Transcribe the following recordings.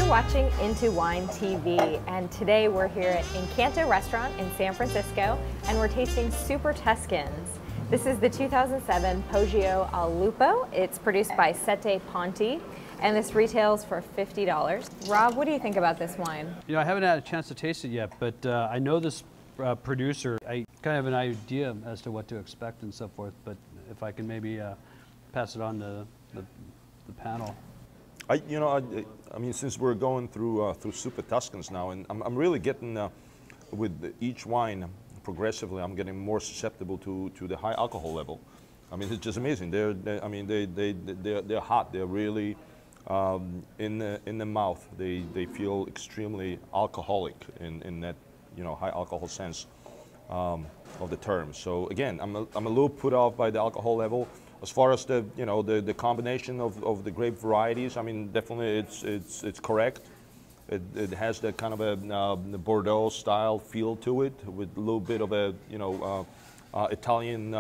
watching IntoWineTV, and today we're here at Incanto restaurant in San Francisco, and we're tasting Super Tuscans. This is the 2007 Poggio al Lupo. It's produced by Sette Ponti, and this retails for $50. Rob, what do you think about this wine? You know, I haven't had a chance to taste it yet, but I know this producer. I kind of have an idea as to what to expect and so forth, but if I can maybe pass it on to the panel. I mean, since we're going through Super Tuscans now, and I'm really getting with each wine progressively, I'm getting more susceptible to the high alcohol level. I mean, it's just amazing. They're hot. They're really in the mouth. They feel extremely alcoholic in that high alcohol sense of the term. So again, I'm a little put off by the alcohol level. As far as the combination of the grape varieties, I mean, definitely it's correct. It has that kind of a Bordeaux style feel to it, with a little bit of a Italian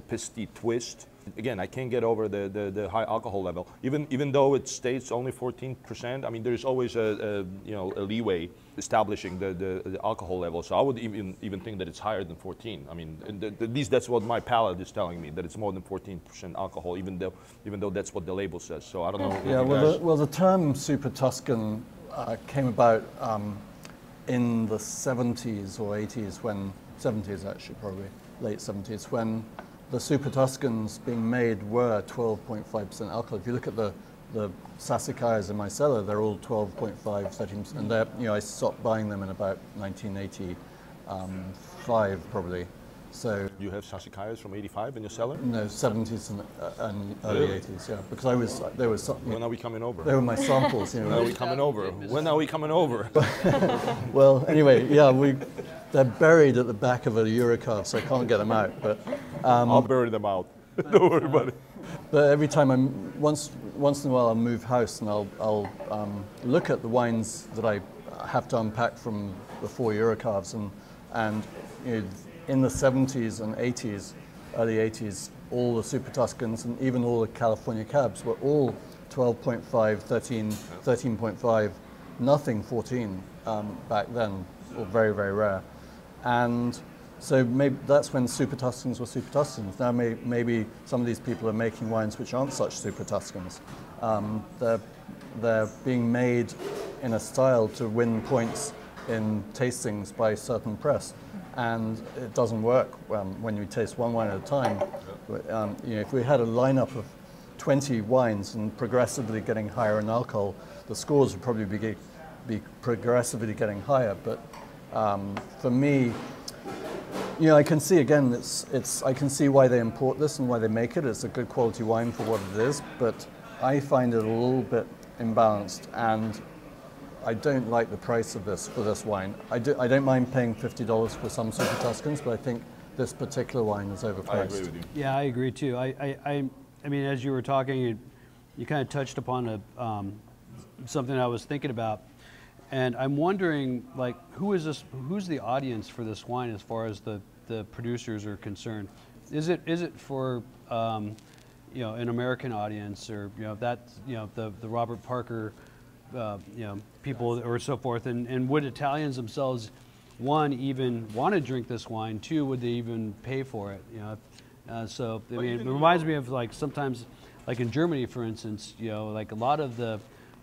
Petit twist. Again, I can't get over the high alcohol level. Even though it states only 14%, I mean, there's always a leeway establishing the alcohol level. So I would even think that it's higher than 14. I mean, at least that's what my palate is telling me, that it's more than 14% alcohol, even though that's what the label says. So I don't know. Yeah, well, the term Super Tuscan came about in the 70s or 80s, 70s actually, probably late 70s, when the Super Tuscans being made were 12.5% alcohol. If you look at the Sassicaia in my cellar, they're all 12.5, 13%, and I stopped buying them in about 1985 probably. So you have Sassicaias from '85 in your cellar? No, 70s and early 80s, yeah. Because they were. When are we coming over? They were my samples. When are we coming over? When are we coming over? Well, anyway, yeah, they're buried at the back of a Eurocarve, so I can't get them out. But I'll bury them out. Don't worry about it. But every time once in a while, I'll move house and I'll look at the wines that I have to unpack from the 4 Eurocarves, and in the 70s and 80s, early 80s, all the Super Tuscans and even all the California Cabs were all 12.5, 13, 13.5, nothing 14 back then, or very, very rare. And so maybe that's when Super Tuscans were Super Tuscans. Now maybe some of these people are making wines which aren't such Super Tuscans. They're being made in a style to win points in tastings by certain press. And it doesn't work when you taste one wine at a time. If we had a lineup of 20 wines and progressively getting higher in alcohol, the scores would probably be progressively getting higher. But for me, I can see again, I can see why they import this and why they make it. It's a good quality wine for what it is, but I find it a little bit imbalanced, and I don't like the price of this for this wine. I don't mind paying $50 for some Super Tuscans, but I think this particular wine is overpriced. I agree with you. Yeah, I agree too. I mean, as you were talking, you kind of touched upon something I was thinking about, and I'm wondering, like, who's the audience for this wine as far as the producers are concerned? Is it for an American audience, or the Robert Parker people or so forth, and would Italians themselves, one, even want to drink this wine, two, would they even pay for it? So I mean, it reminds me of, like, sometimes, like in Germany, for instance, like a lot of the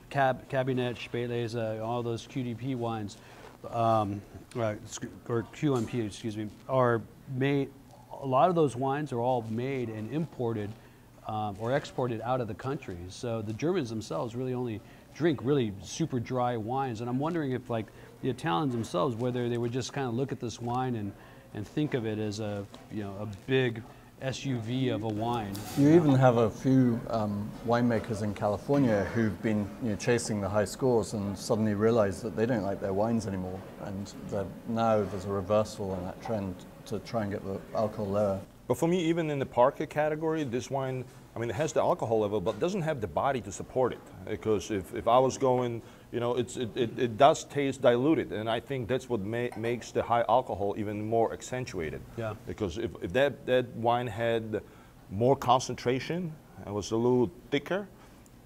Cabernet, Spätlese, all those QDP wines, or QMP, excuse me, are made. A lot of those wines are all made and imported or exported out of the country. So the Germans themselves really only drink really super dry wines, and I'm wondering if, like, the Italians themselves, whether they would just kind of look at this wine and think of it as a big SUV of a wine. You even have a few winemakers in California who've been chasing the high scores and suddenly realized that they don't like their wines anymore, and now there's a reversal in that trend to try and get the alcohol lower. But for me, even in the Parker category, this wine, I mean, it has the alcohol level, but doesn't have the body to support it. Because if I was going, it does taste diluted, and I think that's what makes the high alcohol even more accentuated. Yeah. Because if that wine had more concentration and was a little thicker,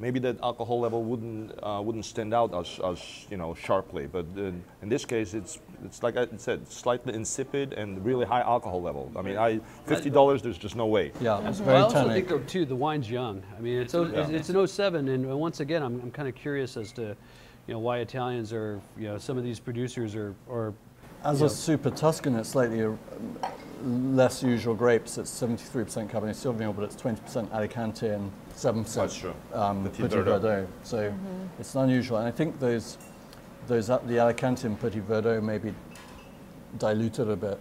maybe that alcohol level wouldn't stand out as you know, sharply. But in this case, it's like I said, slightly insipid and really high alcohol level. I mean, $50, there's just no way. Yeah, it's I very also tannic. think too the wine's young. I mean, it's an 07, and once again, I'm kind of curious as to, you know, why Italians are, you know, some of these producers are As a Super Tuscan, it's slightly less usual grapes. It's 73% Cabernet Sauvignon, but it's 20% Alicante and 7% That's true. Petit Verdot. So it's unusual. And I think those the Alicante and Petit Verdot maybe diluted a bit.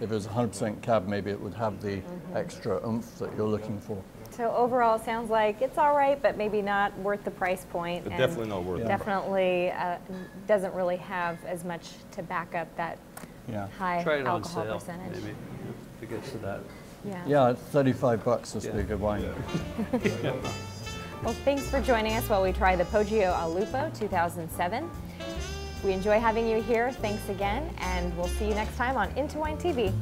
If it was 100% Cab, maybe it would have the extra oomph that you're looking for. So overall, it sounds like it's all right, but maybe not worth the price point. But and definitely not worth it. definitely doesn't really have as much to back up that high try it on alcohol sale, percentage. maybe, if it gets to that. Yeah. Yeah, $35 is a good wine. Well, thanks for joining us while we try the Poggio al Lupo 2007. We enjoy having you here. Thanks again, and we'll see you next time on IntoWineTV.